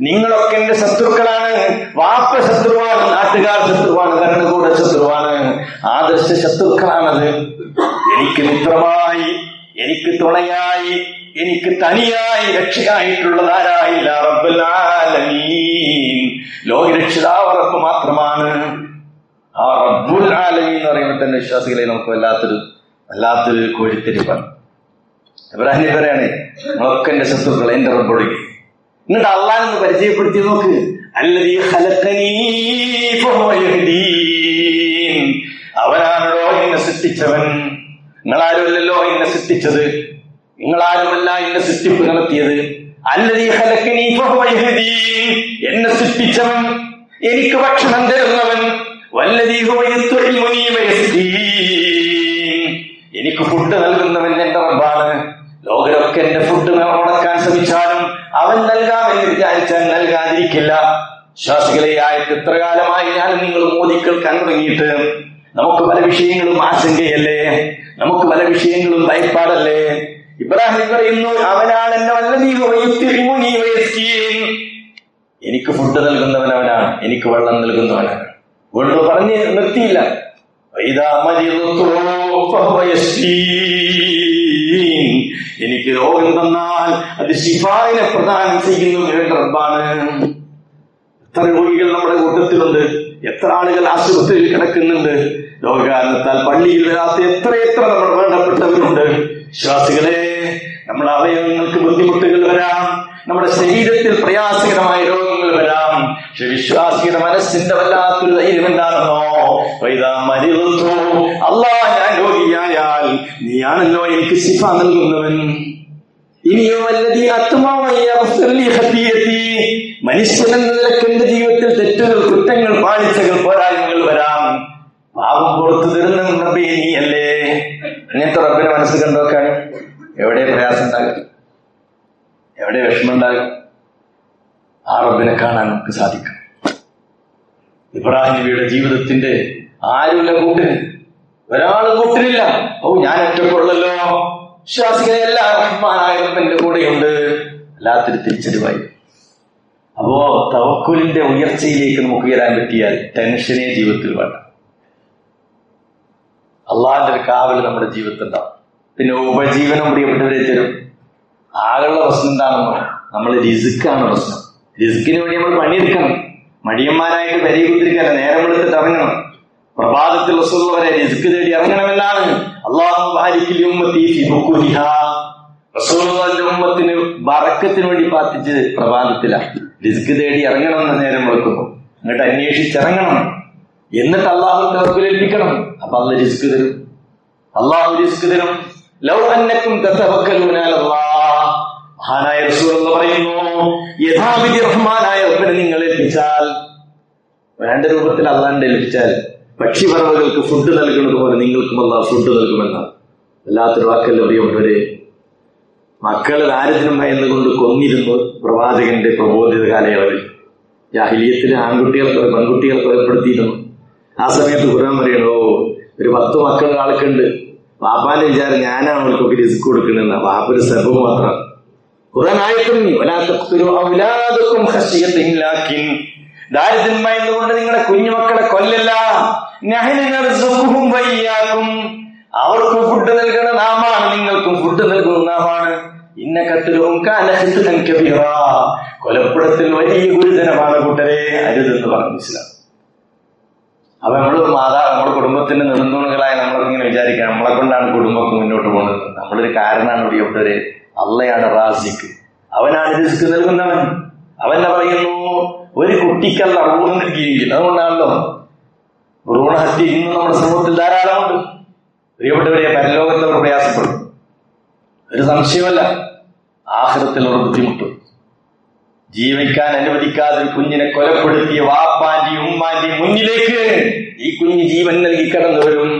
നിങ്ങളൊക്കെ എന്റെ ശത്രുക്കളാണ്. വാപ്പ ശത്രുവാണ്, നാട്ടുകാർ ശത്രുവാണ്, ഭരണകൂട ശത്രുവാണ്, ആദർശ ശത്രുക്കളാണത്. എനിക്ക് മിത്രമായി, എനിക്ക് തുണയായി, എനിക്ക് തനിയായി രക്ഷയായിട്ടുള്ളത് ആരായില്ല, റബ്ബുൽ ആലമീൻ, ലോകരക്ഷിതാവ് റബ്ബ് മാത്രമാണ്. ആ റബ്ബുൽ ആലമീൻ എന്ന് പറയുമ്പോൾ തന്നെ വിശ്വാസികളെ നമുക്ക് വല്ലാത്തൊരു കോഴിത്തിരിപ്പാണ്. ഇബ്രാഹിം പറയാണ്, നിങ്ങളൊക്കെ എന്റെ ശത്രുക്കൾ, എന്റെ റബ്ബൊഴികെ. എന്നിട്ട് അള്ളാഹ് പരിചയപ്പെടുത്തി നോക്ക്, അല്ലദീ ഖലഖനീ ഫഹുവ യഹ്ദീൻ, അവനാണല്ലോ എന്നെ സൃഷ്ടിച്ചവൻ. നിങ്ങളാരുമല്ലല്ലോ എന്നെ സൃഷ്ടിച്ചത്, നിങ്ങളാരുമല്ല എന്നെ സൃഷ്ടിപ്പ് നടത്തിയത്. അല്ലദീ ഖലഖനീ ഫഹുവ യഹ്ദീൻ, എന്നെ സൃഷ്ടിച്ചവൻ, എനിക്ക് ഭക്ഷണം തരുന്നവൻ. വല്ലദീ ഹുവ യുത്ഇമുനീ വയസ്കീൻ, എനിക്ക് ഫുഡ് നൽകുന്നവൻ എന്റെ റബ്ബാണ്. ലോകരൊക്കെ എന്റെ ഫുഡ് മുടക്കാൻ ശ്രമിച്ചാലും അവൻ നൽകാമെന്ന് വിചാരിച്ചാൽ നൽകാതിരിക്കില്ല. വിശ്വാസികളെ, ആയത്ത് എത്ര കാലമായി ഞാൻ നിങ്ങൾ മോദി കേൾക്കാൻ തുടങ്ങിയിട്ട് നമുക്ക് പല വിഷയങ്ങളും ആശങ്കയല്ലേ, നമുക്ക് പല വിഷയങ്ങളും ഭയപ്പാടല്ലേ. ഇബ്രാഹിം പറയുന്നു, അവനാണ് എന്നെ എനിക്ക് ഫുഡ് നൽകുന്നവൻ അവനാണ്, എനിക്ക് വെള്ളം നൽകുന്നവനാണ്. വെള്ളം പറഞ്ഞ് നിർത്തിയില്ല, എനിക്ക് രോഗം തന്നാൽ അത് ശിഫായിനെ പ്രദാനം ചെയ്യുന്നു എന്റെ റബ്ബാണ്. എത്ര രോഗികൾ നമ്മുടെ കൂട്ടത്തിലുണ്ട്, എത്ര ആളുകൾ ആശുപത്രിയിൽ കിടക്കുന്നുണ്ട്, രോഗകാരണത്താൽ പള്ളിയിൽ വരാത്ത എത്ര നമ്മുടെ വേണ്ടപ്പെട്ടവരുണ്ട്. വിശ്വാസികളെ, നമ്മുടെ അവയവങ്ങൾക്ക് ബുദ്ധിമുട്ടുകൾ വരാം, നമ്മുടെ ശരീരത്തിൽ പ്രയാസകരമായ രോഗങ്ങൾ വരാം. പക്ഷെ വിശ്വാസിയുടെ മനസ്സിന്റെ വല്ലാത്തൊരു ധൈര്യം എന്താണെന്നോ, അല്ലാഹ്, ഞാൻ രോഗിയായാൽ നീയാണല്ലോ എനിക്ക് ശിഫ നൽകുന്നവൻ. ഇനിയോ വല്ലതീ മനുഷ്യൻ എന്ന നിലക്ക് എന്റെ ജീവിതത്തിൽ തെറ്റുകൾ, കുറ്റങ്ങൾ, പാളിച്ചകൾ, പോരായ്മകൾ വരാം. പാപം പുറത്തു തരുന്ന റബ്ബേ നീയല്ലേ. ഇങ്ങനത്തെ റബ്ബിനെ മനസ്സിൽ കണ്ടോക്കാണ് എവിടെ പ്രയാസം ഉണ്ടാകും, എവിടെ വിഷമം ഉണ്ടാകും, ആ റബ്ബിനെ കാണാൻ നമുക്ക് സാധിക്കും. ഇബ്രാഹിം നബിയുടെ ജീവിതത്തിന്റെ ആരുമില്ല കൂട്ടിന്, ഒരാള് കൂട്ടിനില്ല. ഞാൻ ഒറ്റക്കുള്ളല്ലോ. വിശ്വാസികളെ, എല്ലാ റഹ്മാനായ റബ്ബിന്റെ കൂടെയുണ്ട്. എല്ലാത്തിനും തിരിച്ചറിവായി. അപ്പോ തവക്കുലിന്റെ ഉയർച്ചയിലേക്ക് നമുക്ക് ഉയരാൻ പറ്റിയാൽ ടെൻഷനേ ജീവിതത്തിൽ വേണ്ട. അള്ളാഹിന്റെ ഒരു കാവല് നമ്മുടെ ജീവിതത്തിൽ ഉണ്ടാവും. പിന്നെ ഉപജീവനം പ്രിയപ്പെട്ടവരെ തരും. ആകെയുള്ള പ്രശ്നം എന്താണെന്നോ, നമ്മൾ റിസ്ക്കാണ് പ്രശ്നം. റിസ്ക്കിന് വേണ്ടി നമ്മൾ പണിയെടുക്കണം. മടിയന്മാരായിട്ട് വരി കുത്തിരിക്കല്ല, നേരം എടുത്തിട്ട് ഇറങ്ങണം. പ്രഭാതത്തിൽ റസൂലുള്ളാഹി റിസ്ക് തേടി ഇറങ്ങണമെന്നാണ്. റസൂലുള്ളാഹിന്റെ ഉമ്മത്തിന് ബറക്കത്തിന് വേണ്ടി പ്രാർത്ഥിച്ച് പ്രഭാതത്തിലാണ്. റിസ്ക് തേടി ഇറങ്ങണം എന്ന നേരം വെക്കുമ്പോൾ എന്നിട്ട് അന്വേഷിച്ചിറങ്ങണം. എന്നിട്ട് അള്ളാഹു തവക്കുലേൽപ്പിക്കണം. അപ്പൊ അള്ളാഹ് റിസ്ക് തരും. അള്ളാഹു റിസ്ക് തരും. ലൗ അന്നക്കും തതവക്കലൂന അലല്ലാഹ്, മഹാനായ റസൂലുള്ളാഹി പറയുന്നു, യഥാവിധി റഹ്മാനായ റബ്ബിനെ നിങ്ങൾ ഏൽപ്പിച്ചാൽ, രണ്ട് രൂപത്തിൽ അള്ളാഹിനെ ഏൽപ്പിച്ചാൽ, പക്ഷിപറവകൾക്ക് ഫുഡ് നൽകുന്നത് പോലെ നിങ്ങൾക്കും അള്ളാഹ് ഫുഡ് നൽകുമെന്നാണ്. വല്ലാത്തൊരു വാക്കല്ലേ അറിയുന്നവരെ. മക്കൾ ദാരിദ്ര്യം ഭയന്നുകൊണ്ട് കൊന്നിരുന്നു പ്രവാചകന്റെ പ്രബോധിത കാലയളവിൽ. ജാഹിലിയത്തിൽ പെൺകുട്ടികളെ കൊലപ്പെടുത്തിയിരുന്നു. ആ സമയത്ത് ഖുർആൻ പറയണോ, ഒരു 10 മക്കളുടെ ആൾക്കുണ്ട്, വാപ്പാന്റെ വിചാരം ഞാനാണ് അവർക്കൊക്കെ റിസ്ക് കൊടുക്കണെന്ന. വാപ്പൊരു സബബ് മാത്രം. ഖുർആൻ ആയത്തിറങ്ങി, ദാരിദ്ര്യം ഭയന്നുകൊണ്ട് നിങ്ങളുടെ കുഞ്ഞുമക്കളെ കൊല്ലല്ല, അവർക്കും ഫുഡ് നൽകണ നാമാണ്, നിങ്ങൾക്കും ഫുഡ് നൽകുന്ന നാമാണ്. കൊലപ്പെടുത്തൽ വലിയ ഗുരുതരമാണ് കൂട്ടരെ, അരുതെന്ന് പറഞ്ഞു ഇസ്ലാം. അപ്പൊ നമ്മുടെ കുടുംബത്തിന്റെ നെടുന്തൂണുകളായ നമ്മളൊക്കെ ഇങ്ങനെ വിചാരിക്കാം നമ്മളെ കൊണ്ടാണ് കുടുംബമൊക്കെ മുന്നോട്ട് പോകുന്നത്. നമ്മളൊരു കാരണമാണ് പ്രിയപ്പെട്ടവര്. അള്ളയാണ് റാസിക്ക്, അവനാണ് റിസ്ക് നൽകുന്നവൻ. അവനെ പറയുന്നു, ഒരു കുട്ടിക്കല്ല റൂഹ് നൽകിയെങ്കിൽ. അതുകൊണ്ടാണല്ലോ ഭ്രൂണഹത്യ ഇന്ന് നമ്മുടെ സമൂഹത്തിൽ ധാരാളമുണ്ട്. പ്രിയപ്പെട്ടവരെ, പരലോകത്തവർ പ്രയാസപ്പെടും, ഒരു സംശയമല്ല. ആഖിറത്തിൽ അവർ ബുദ്ധിമുട്ടും. ജീവിക്കാൻ അനുവദിക്കാതെ ഒരു കുഞ്ഞിനെ കൊലപ്പെടുത്തിയ വാപ്പാന്റെയും ഉമ്മാന്റെയും മുന്നിലേക്ക് ഈ കുഞ്ഞ് ജീവൻ നൽകി കടന്നു വരും.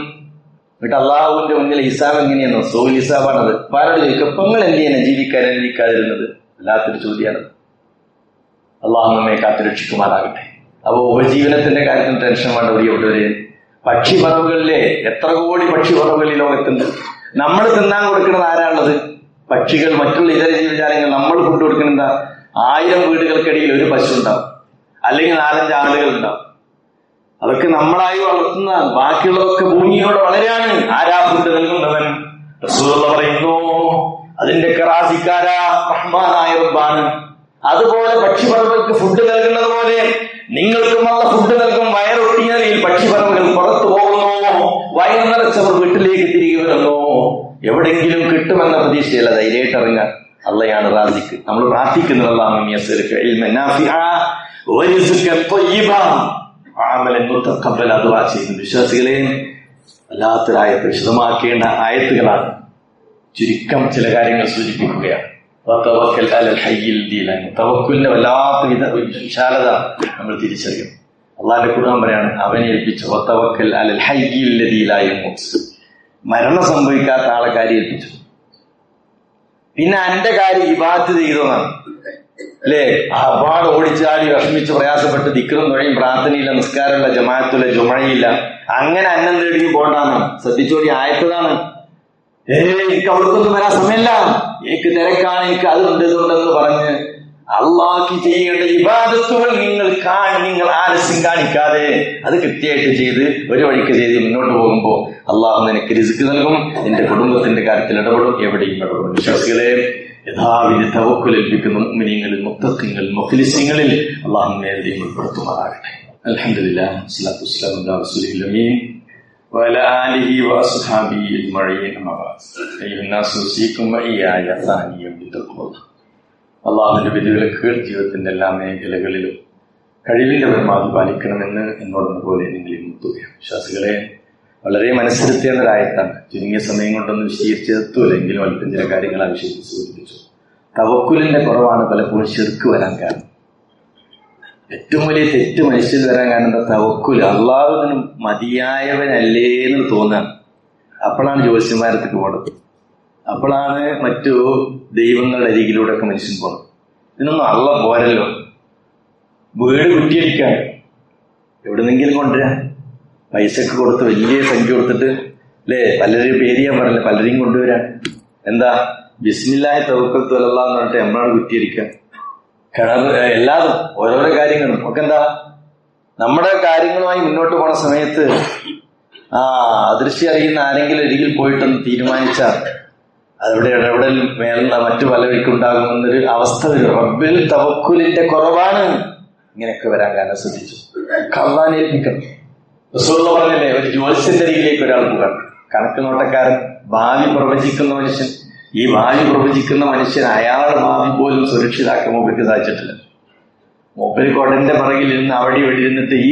എന്നിട്ട് അള്ളാഹുവിന്റെ മുന്നിൽ ഹിസാബ് എങ്ങനെയാണോ? സോയിൽ ഹിസാബാണത്. പാരോട് ചോദിക്കും, നിങ്ങൾ എന്തിനാണ് ജീവിക്കാൻ അനുവദിക്കാതിരുന്നത്? വല്ലാത്തൊരു ചോദ്യമാണ്. അള്ളാഹു നമ്മെ കാത്തുരക്ഷിക്കുമാറാകട്ടെ. അപ്പൊ ഉപജീവനത്തിന്റെ കാര്യത്തിൽ ടെൻഷൻ വേണ്ട പ്രിയപ്പെട്ടവരെ. പക്ഷിപ്പറവുകളിലെ എത്ര കോടി പക്ഷിപ്പറവുകൾ ഈ ലോകത്തുണ്ട്. നമ്മൾ തിന്നാൻ കൊടുക്കുന്നത് ആരാണുള്ളത്? പക്ഷികൾ, മറ്റുള്ള ഇതര ജീവജാലങ്ങൾ. നമ്മൾ ഫുഡ് കൊടുക്കുന്ന എന്താ? 1000 വീടുകൾക്കിടയിൽ ഒരു പശു ഉണ്ടാവും, അല്ലെങ്കിൽ 4-5 ആളുകൾ ഉണ്ടാവും. അതൊക്കെ നമ്മളായി വളർത്തുന്ന. ബാക്കിയുള്ളതൊക്കെ ഭൂമിയിലൂടെ വളരാണ്. ആരാ ഫുഡ് നൽകുന്നവൻ? റസൂലുള്ളാഹി പറയുന്നു, അതിന്റെ റാസിക്കാരാ റഹ്മാനായ റബ്ബാണ്. അതുപോലെ പക്ഷിപ്പറവുകൾക്ക് ഫുഡ് നൽകുന്നത് പോലെ നിങ്ങൾക്കും അള്ള ഫുഡ് നൽകും. വയറൊട്ടിയാൽ പക്ഷിപ്പറവുകൾ പുറത്തു പോകുന്നു, വയർ നിറച്ചവർ വീട്ടിലേക്ക് തിരികെ വരുന്നു. എവിടെങ്കിലും കിട്ടുമെന്ന പ്രതീക്ഷയല്ല, ധൈര്യമായിട്ട് ഇറങ്ങാൻ. അള്ളയാണ് റാസിക്ക്. നമ്മൾ പ്രാർത്ഥിക്കുന്നത് വിശ്വാസികളെ, വല്ലാത്തൊരായത്ത്, വിശദമാക്കേണ്ട ആയത്തുകളാണ്. ചുരുക്കം ചില കാര്യങ്ങൾ സൂചിപ്പിക്കുകയാണ്. തവക്കുലിന്റെ വല്ലാത്ത വിശാലത നമ്മൾ തിരിച്ചറിയണം. അള്ളാന്റെ ഖുർആൻ പറയാണ്, അവനെ ഏൽപ്പിച്ചു. മരണം സംഭവിക്കാത്ത ആളെ കാര്യം ഏൽപ്പിച്ചു. പിന്നെ എന്റെ കാര്യം ഇബാദത്ത് ചെയ്തതാണ്, അല്ലേ? അപാട് ഓടിച്ചാടി വിഷമിച്ച് പ്രയാസപ്പെട്ട് ദിക്റും തൊഴയും പ്രാർത്ഥനയില്ല, നിസ്കാരമില്ല, ജമാഅത്തില്ല, ജുമഴയില്ല, അങ്ങനെ അന്നം തേടി പോണ്ടാണ്. ശ്രദ്ധിച്ചോടി, ആയത്തതാണ്. എനിക്ക് അവർക്കൊന്നും വരാൻ സമയമില്ല, എനിക്ക് തിരക്കാണ്, എനിക്ക് അതുണ്ട് ഇതുണ്ടെന്ന് പറഞ്ഞ് അള്ളാഹ്ക്ക് ചെയ്യേണ്ട ഇബാദത്തുകൾ നിങ്ങൾ ആലസ്യം കാണിക്കാതെ അത് കൃത്യമായിട്ട് ചെയ്ത് ഒരു വഴിക്ക് ചെയ്ത് മുന്നോട്ട് പോകുമ്പോൾ അള്ളാഹു നിനക്ക് റിസ്ക് നൽകും. നിന്റെ കുടുംബത്തിന്റെ കാര്യത്തിൽ ഇടപെടും, എവിടെയും ഇടപെടും. വിശ്വാസികളെ, യഥാവിധി തവക്കുൽ ഏൽപ്പിക്കുന്ന മുഅ്മിനീങ്ങളിൽ, മുത്തഖീങ്ങളിൽ, മുഖ്ലിസീങ്ങളിൽ അള്ളാഹു നേരത്തെയും ഉൾപ്പെടുത്തുമാറാകട്ടെ. അൽഹംദുലില്ലാഹ്, വസ്സലാത്തു വസ്സലാമു അലാ റസൂലിൽ അമീൻ വഅലാ ആലിഹി വഅസ്ഹാബിഹി അജ്മഈൻ. അമ്മാ ബഅദ്. അയ്യുഹന്നാസു ഉസീകും വഇയ്യായ സാനിയം ബിത്തഖ്വല്ലാഹ്. അള്ളാഹുവിന്റെ വിധിവിലക്കുകൾ ജീവിതത്തിന്റെ എല്ലാ മേഖലകളിലും കഴിവിന്റെ പരമാവധി പാലിക്കണമെന്ന് എന്നോടെന്ന പോലെ നിങ്ങളിൽ മുത്തുകയാണ്. വിശ്വാസികളെ, വളരെ മനസ്സിരുത്തേണ്ട ഒരായത്താണ്. ചുരുങ്ങിയ സമയം കൊണ്ടൊന്നും വിശദീകരിച്ചെത്തൂല, എങ്കിലും അല്പം ചില കാര്യങ്ങൾ ആ വിഷയത്തിൽ സൂചിപ്പിച്ചു. തവക്കുലിന്റെ കുറവാണ് പലപ്പോഴും ശിർക്ക് വരാൻ കാരണം. ഏറ്റവും വലിയ തെറ്റ് മനുഷ്യരിൽ വരാൻ കാരണം തവക്കുൽ, അള്ളാഹുവിന് മതിയായവനല്ലേ എന്ന് തോന്നാൻ. അപ്പോഴാണ് ജ്യോത്സ്യന്മാരത്തേക്ക് പോണത്, അപ്പോഴാണ് മറ്റു ദൈവങ്ങളുടെ അരികിലൂടെ ഒക്കെ മനുഷ്യൻ പോണത്. ഇതിനൊന്നും അള്ള പോരല്ലോ. വീട് കുറ്റിയടിക്കാൻ എവിടുന്നെങ്കിലും കൊണ്ടുവരാൻ പൈസക്ക് കൊടുത്ത് വലിയ സംഖ്യ കൊടുത്തിട്ട്, അല്ലേ? പലരെയും പേര് ഞാൻ പറഞ്ഞില്ല, പലരെയും കൊണ്ടുവരാൻ. എന്താ? ബിസ്മില്ലാഹി തവക്കൽതു അലല്ലാഹ് എന്ന് പറഞ്ഞിട്ട് നമ്മളാണ് കുറ്റിയടിക്കാൻ. കിണർ, എല്ലാതും ഓരോരോ കാര്യങ്ങളും ഒക്കെ എന്താ, നമ്മുടെ കാര്യങ്ങളുമായി മുന്നോട്ട് പോണ സമയത്ത് അദൃശ്യം അറിയുന്ന ആരെങ്കിലും അരികിൽ പോയിട്ടൊന്ന് തീരുമാനിച്ചാൽ അതവിടെ ഇടപെടൽ മേലുള്ള മറ്റു പലവഴിക്കുണ്ടാകുമെന്നൊരു അവസ്ഥ വരും. റബ്ബിൽ തവക്കുലിന്റെ കുറവാണ് ഇങ്ങനെയൊക്കെ വരാൻ കാരണം. ശ്രദ്ധിച്ചു, അള്ളാനെ ഏൽപ്പിക്കണം. റസൂലുള്ളാഹി പറഞ്ഞില്ലേ, ഒരു ജ്യോത്സ്യന്റെ അരികിലേക്ക് ഒരാൾ പോകാൻ. കണക്ക് നോട്ടക്കാരൻ, ഭാവി പ്രവചിക്കുന്ന മനുഷ്യൻ. ഈ ഭാവി പ്രവചിക്കുന്ന മനുഷ്യൻ അയാളുടെ ഭാവി പോലും സുരക്ഷിതാക്കാൻ മൂപ്പർക്ക് സാധിച്ചിട്ടില്ല. മൂപ്പര് കൊടന്റെ പുറകിൽ ഇരുന്ന് അവിടെ ഇവിടെ ഇരുന്നിട്ട് ഈ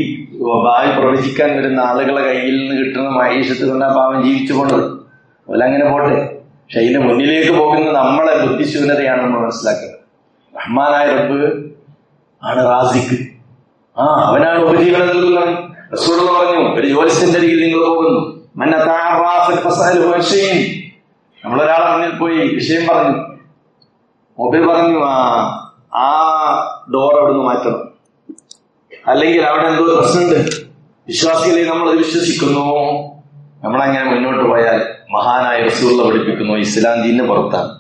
ഭാവി പ്രവചിക്കാൻ വരുന്ന ആളുകളെ കയ്യിൽ നിന്ന് കിട്ടുന്ന മഹീഷത്ത് കൊണ്ട് ആ പാവം ജീവിച്ചു പോണത്. അതുപോലെ അങ്ങനെ പോട്ടെ. പക്ഷെ ഇതിന്റെ മുന്നിലേക്ക് പോകുന്ന നമ്മളെ ബുദ്ധിശൂന്യതയാണ് നമ്മൾ മനസ്സിലാക്കുന്നത്. റഹ്മാനായ റബ്ബ് ആണ് റാസിക്ക്. അവനാണ് ഉപജീവനം നൽകുന്നവൻ. റസൂലുള്ളാഹി പറഞ്ഞു, ഒരു ജ്യോത്സ്യന്റെ അരികിൽ നിങ്ങൾ പോകുന്നു, നമ്മളൊരാളെ മുന്നിൽ പോയി വിഷയം പറഞ്ഞു, മൊബൈൽ പറഞ്ഞു, ആ ഡോർ അവിടുന്ന് മാറ്റണം, അല്ലെങ്കിൽ അവിടെ എന്തോ പ്രശ്നമുണ്ട്. വിശ്വാസികളെ നമ്മളത് വിശ്വസിക്കുന്നു. നമ്മളങ്ങനെ മുന്നോട്ട് പോയാൽ മഹാനായ റസൂലുള്ള പഠിപ്പിക്കുന്നു ഇസ്ലാം ദീനിന് പുറത്താണ്.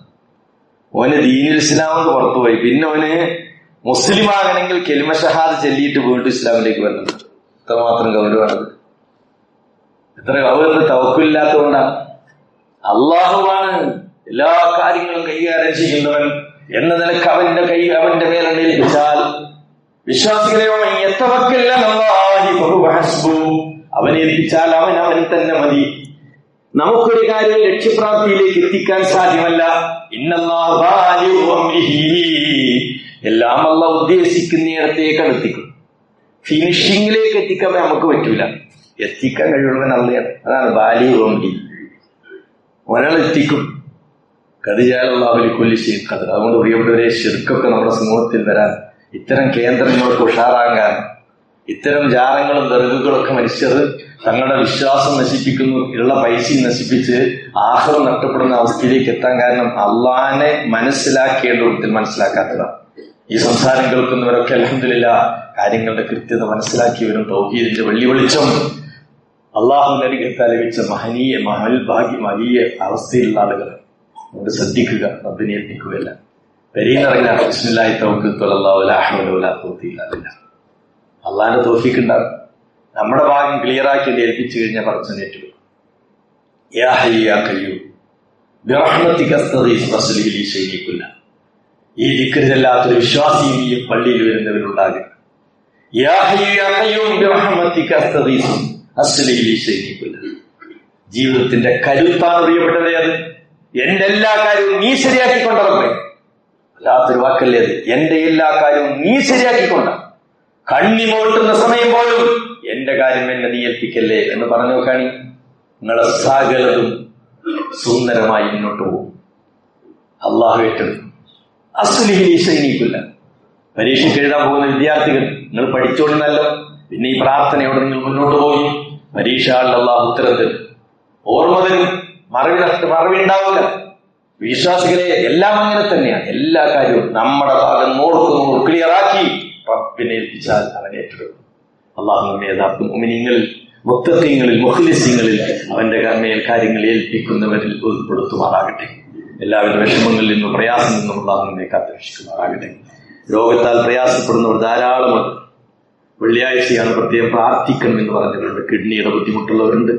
ഓന് ദീനുൽ ഇസ്ലാമെന്ന് പുറത്തുപോയി. പിന്നെ ഓന് മുസ്ലിം ആകണമെങ്കിൽ കെലിമ ഷഹാദ ചൊല്ലിയിട്ട് വീണ്ടും ഇസ്ലാമിലേക്ക് വരണം. എത്രമാത്രം ഗൗരവമാണത്! എത്ര ഗൗരവം! തവക്കുലില്ലാത്തതുകൊണ്ടാണ്. അള്ളാഹുവാണ് എല്ലാ കാര്യങ്ങളും കൈകാര്യം ചെയ്യുന്നവൻ എന്ന നിലക്ക് അവന്റെ മേലെ ഏൽപ്പിച്ചാൽ വിശ്വാസികളെ അവനെ ഏൽപ്പിച്ചാൽ അവൻ തന്നെ മതി. നമുക്കൊരു കാര്യം ലക്ഷ്യപ്രാപ്തിയിലേക്ക് എത്തിക്കാൻ സാധ്യമല്ല. എല്ലാം അല്ലാഹു ഉദ്ദേശിക്കുന്നിടത്തേക്ക് എത്തിക്കും. ഫിനിഷിംഗിലേക്ക് എത്തിക്കാൻ നമുക്ക് പറ്റൂല. എത്തിക്കാൻ കഴിയുള്ളവൻ അള്ളയാണ്. അതാണ് ബാലിഹും. ഒരാൾ എത്തിക്കും. കദിജാലുള്ളാഹുലിക്കുല്ലി ശൈഇൻ ഖദർ. അതുകൊണ്ട് പ്രിയപ്പെട്ടവരെ, ശിർക്കൊക്കെ നമ്മുടെ സമൂഹത്തിൽ വരാൻ, ഇത്തരം കേന്ദ്രങ്ങൾക്ക് ഉഷാറാകാൻ, ഇത്തരം ജാറങ്ങളും ദർഗകളൊക്കെ മനുഷ്യർ തങ്ങളുടെ വിശ്വാസം നശിപ്പിക്കുന്നു, ഉള്ള പൈസയും നശിപ്പിച്ച് ആഖിറത്ത് നഷ്ടപ്പെടുന്ന അവസ്ഥയിലേക്ക് എത്താൻ കാരണം അള്ളാഹിനെ മനസ്സിലാക്കേണ്ട വിധത്തിൽ മനസ്സിലാക്കാത്തതാണ്. ഈ സംസാരം കേൾക്കുന്നവരൊക്കെ അൽഹംദുലില്ലാഹ് കാര്യങ്ങളുടെ കൃത്യത മനസ്സിലാക്കിയവരും തൗഹീദിന്റെ വെള്ളി വെളിച്ചം അള്ളാഹുവിന്റെ അനുഗ്രഹത്താൽ ലഭിച്ച വലിയ അവസ്ഥയിലുള്ള ആളുകൾ. അതുകൊണ്ട് ശ്രദ്ധിക്കുക, റബ്ബിനെ ഏൽപ്പിക്കുകയല്ല. പെരീന്നിറങ്ങില്ല. ബിസ്മില്ലാഹി തവക്കൽതു അലല്ലാഹി ലാ ഹൗല വലാ ഖുവത ഇല്ലാ ബില്ലാഹ്. അള്ളാഹിന്റെ തൗഫീഖ് ഉണ്ടാകും. നമ്മുടെ ഭാഗം ക്ലിയറാക്കി ഏൽപ്പിച്ചു കഴിഞ്ഞാൽ പടച്ചവനെ ഏറ്റെടുക്കും. യാ ഹയ്യു യാ ഖയ്യൂം ബിറഹ്മതിക അസ്തഗീസ് ഫസ്ലിഹ് ലീ ശൈഇ കുല്ലഹ്. ഈ ദിക്ർ ചൊല്ലാത്തൊരു വിശ്വാസിയും ഈ പള്ളിയിൽ വരുന്നവരുണ്ടാകും. യാ ഹയ്യു യാ ഖയ്യൂം ബിറഹ്മതിക അസ്തഗീസ് ഫസ്ലിഹ് ലീ ശൈഇ കുല്ലഹ്. ജീവിതത്തിന്റെ കരുത്താണ് പ്രിയപ്പെട്ടവരെ അത്. എന്റെ എല്ലാ കാര്യവും നീ ശരിയാക്കിക്കൊണ്ടേ. അല്ലാത്തൊരു വാക്കല്ലേ അത്. എന്റെ എല്ലാ കാര്യവും നീ ശരിയാക്കിക്കൊണ്ട. കണ്ണിമോട്ടുന്ന സമയം പോലും എന്റെ കാര്യം എന്നെ നീ ഏൽപ്പിക്കല്ലേ എന്ന് പറഞ്ഞു നോക്കാണി, നിങ്ങളെ സകലതും സുന്ദരമായി മുന്നോട്ട് പോകും. അള്ളാഹു ഏറ്റെടുക്കും. അസ്ലിഹി ലീ ശൈഇ. പരീക്ഷയ്ക്ക് എഴുതാൻ പോകുന്ന വിദ്യാർത്ഥികൾ, നിങ്ങൾ പഠിച്ചോളുന്നല്ലോ. പിന്നെ ഈ പ്രാർത്ഥനയോടെ നിങ്ങൾ മുന്നോട്ട് പോയി പരീക്ഷ അള്ളാഹു ഉത്തരം തരും, ഓർമ്മ തരും, മറവി ഉണ്ടാവില്ല. വിശ്വാസികളെ എല്ലാം അങ്ങനെ തന്നെയാണ്. എല്ലാ കാര്യവും നമ്മുടെ ഭാഗം നോർക്കുന്നു ക്ലിയറാക്കി റബ്ബിനെ ഏൽപ്പിച്ചാൽ അവൻ ഏറ്റെടുക്കും. അള്ളാഹു നമ്മെ യഥാർത്ഥ മുഅ്മിനീങ്ങളിൽ, മുത്തഖീങ്ങളിൽ, മുഖ്ലിസീങ്ങളിൽ അവന്റെ മേൽ കാര്യങ്ങൾ ഏൽപ്പിക്കുന്നവരിൽ ഉൾപ്പെടുത്തുമാറാകട്ടെ. എല്ലാവരുടെ വിഷമങ്ങളിൽ നിന്നും പ്രയാസം നിന്നും അള്ളാഹു നമ്മെ കാത്തുരക്ഷിക്കുമാറാകട്ടെ. രോഗത്താൽ പ്രയാസപ്പെടുന്നവർ ധാരാളമുണ്ട്. വെള്ളിയാഴ്ചയാണ് പ്രത്യേകം പ്രാർത്ഥിക്കണം എന്ന് പറഞ്ഞിട്ടുണ്ട്. കിഡ്നിയുടെ ബുദ്ധിമുട്ടുള്ളവരുണ്ട്,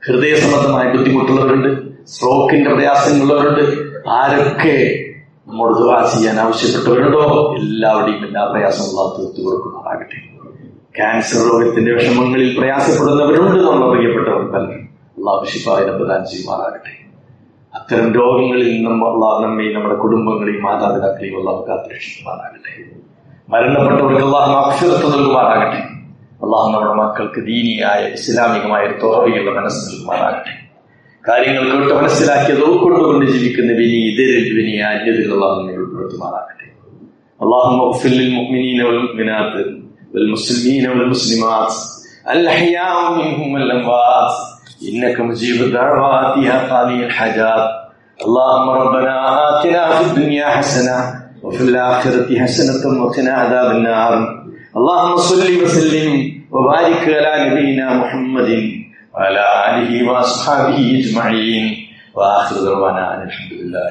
ഹൃദയ സംബന്ധമായ ബുദ്ധിമുട്ടുള്ളവരുണ്ട്, സ്ട്രോക്കിന്റെ പ്രയാസങ്ങളുള്ളവരുണ്ട്. ആരൊക്കെ നമ്മോട് ദുആ ചെയ്യാൻ ആവശ്യപ്പെട്ടവരുണ്ടോ എല്ലാവരുടെയും എല്ലാ പ്രയാസവും അല്ലാഹു തീർത്തു കൊടുക്കുമാറാകട്ടെ. ക്യാൻസർ രോഗത്തിന്റെ വിഷമങ്ങളിൽ പ്രയാസപ്പെടുന്നവരുണ്ട്. നമ്മൾ പ്രിയപ്പെട്ടവർ പലരും അല്ലാഹു ശിഫായ പ്രദാനം ചെയ്യുമാറാകട്ടെ. അത്തരം രോഗങ്ങളിൽ നിന്നും അല്ലാഹു നമ്മെയും നമ്മുടെ കുടുംബങ്ങളെയും മാതാപിതാക്കളെയും അല്ലാഹു കാത്തുരക്ഷിക്കുമാറാകട്ടെ. മരണപ്പെട്ടവർക്ക് അല്ലാഹു മഗ്ഫിറത്ത് നൽകുമാറാകട്ടെ. അല്ലാഹു നമ്മുടെ മക്കൾക്ക് ദീനിയായ ഇസ്ലാമികമായ ഒരു തൗഹീദുള്ള മനസ്സ് നൽകുമാറാകട്ടെ. കാര്യങ്ങൾ കേട്ട് മനസ്സിലാക്കിയത് ഉൾക്കൊണ്ടുകൊണ്ട് ജീവിക്കുന്ന വിനീതരിൽ അന്യതിൽ അല്ലാഹു നമ്മെ ഉൾപ്പെടുത്തുമാറാകട്ടെ. اللهم اغفر للمؤمنين والمؤمنات والمسلمين والمسلمات الأحياء منهم والأموات إنك مجيب الدعوات يا قاضي الحاجات. اللهم ربنا آتنا في الدنيا حسنة وفي الآخرة حسنة وقنا عذاب النار. اللهم صل وسلم وبارك على نبينا محمد وعلى آله وأصحابه أجمعين. وآخر دعوانا الحمد لله.